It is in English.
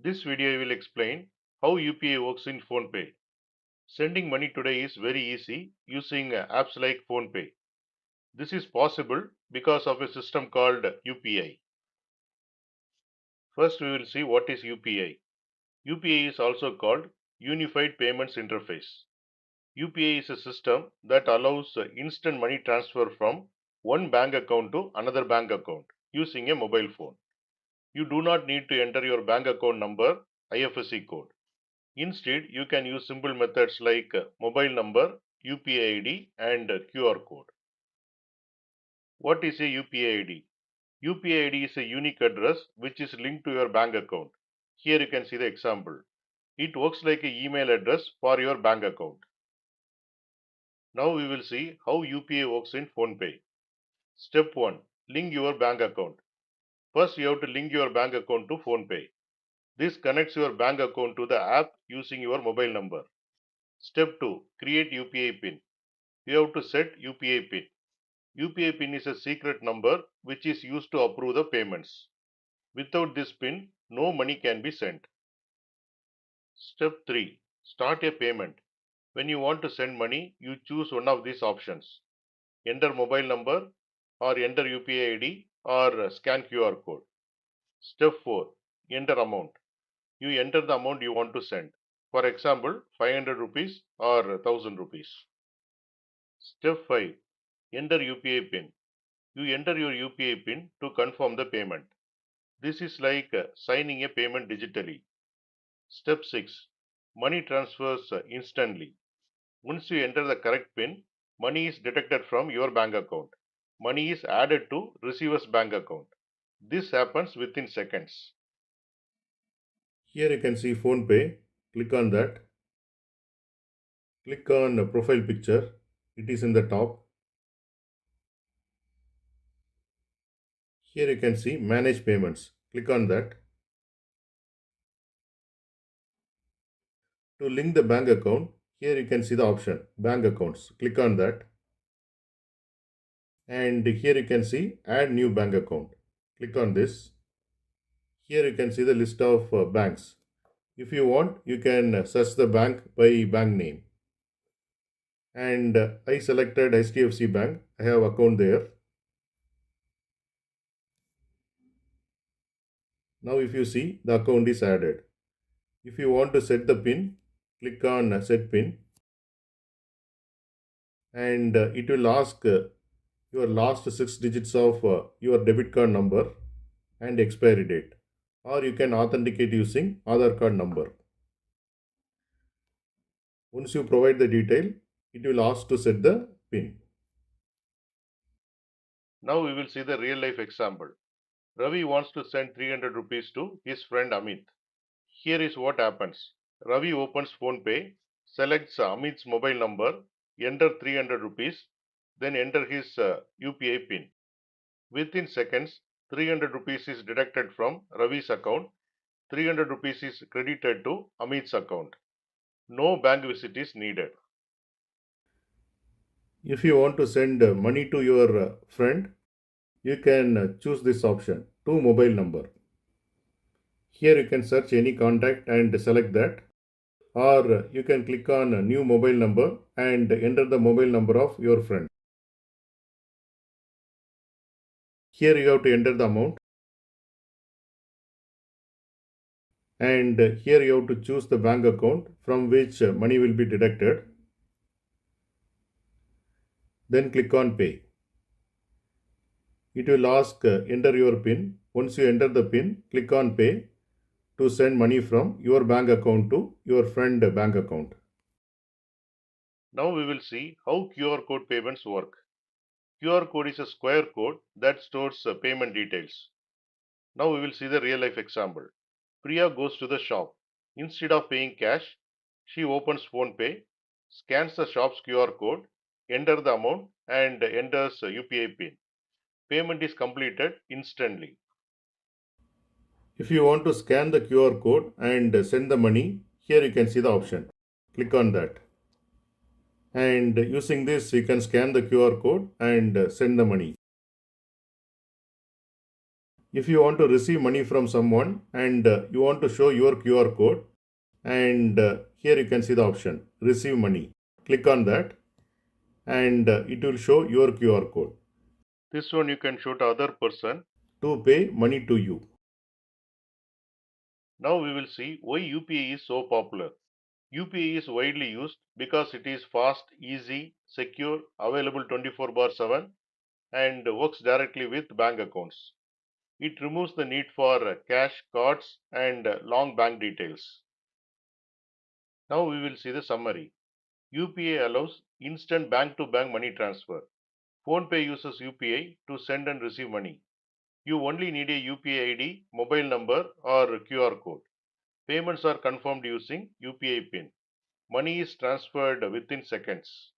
This video will explain how UPI works in PhonePe. Sending money today is very easy using apps like PhonePe. This is possible because of a system called UPI. First we will see what is UPI. UPI is also called Unified Payments Interface. UPI is a system that allows instant money transfer from one bank account to another bank account using a mobile phone. You do not need to enter your bank account number, IFSC code. Instead, you can use simple methods like mobile number, UPI ID and QR code. What is a UPI ID? UPI ID is a unique address which is linked to your bank account. Here you can see the example. It works like an email address for your bank account. Now we will see how UPI works in PhonePe. Step 1. Link your bank account. First you have to link your bank account to PhonePe. This connects your bank account to the app using your mobile number. Step 2. Create UPI PIN. You have to set UPI PIN. UPI PIN is a secret number which is used to approve the payments. Without this PIN, no money can be sent. Step 3. Start a payment. When you want to send money, you choose one of these options. Enter mobile number or enter UPI ID or scan QR code. Step 4. Enter amount. You enter the amount you want to send. For example, 500 rupees or 1000 rupees. Step 5. Enter UPI PIN. You enter your UPI PIN to confirm the payment. This is like signing a payment digitally. Step 6. Money transfers instantly. Once you enter the correct PIN, money is deducted from your bank account. Money is added to receiver's bank account. This happens within seconds. Here you can see PhonePe. Click on that. Click on profile picture. It is in the top. Here you can see manage payments. Click on that. To link the bank account, here you can see the option bank accounts. Click on that. And here you can see add new bank account. Click on this. Here you can see the list of banks. If you want, you can search the bank by bank name. And I selected HDFC Bank. I have account there. Now if you see, the account is added. If you want to set the PIN, click on set PIN. And it will ask your last 6 digits of your debit card number and expiry date. Or you can authenticate using Aadhaar card number. Once you provide the detail, it will ask to set the PIN. Now we will see the real life example. Ravi wants to send 300 rupees to his friend Amit. Here is what happens. Ravi opens PhonePe, selects Amit's mobile number, enter 300 rupees, then enter his UPI PIN. Within seconds, 300 rupees is deducted from Ravi's account. 300 rupees is credited to Amit's account. No bank visit is needed. If you want to send money to your friend, you can choose this option to mobile number. Here you can search any contact and select that, or you can click on a new mobile number and enter the mobile number of your friend. Here you have to enter the amount, and here you have to choose the bank account from which money will be deducted. Then click on pay. It will ask enter your PIN. Once you enter the PIN, click on pay to send money from your bank account to your friend bank account. Now we will see how QR code payments work. QR code is a square code that stores payment details. Now we will see the real life example. Priya goes to the shop. Instead of paying cash, she opens PhonePe, scans the shop's QR code, enters the amount and enters UPI PIN. Payment is completed instantly. If you want to scan the QR code and send the money, here you can see the option. Click on that. And using this, you can scan the QR code and send the money. If you want to receive money from someone and you want to show your QR code, and here you can see the option receive money. Click on that and it will show your QR code. This one you can show to other person to pay money to you. Now we will see why UPI is so popular. UPI is widely used because it is fast, easy, secure, available 24/7 and works directly with bank accounts. It removes the need for cash, cards and long bank details. Now we will see the summary. UPI allows instant bank-to-bank money transfer. PhonePe uses UPI to send and receive money. You only need a UPI ID, mobile number or QR code. Payments are confirmed using UPI PIN. Money is transferred within seconds.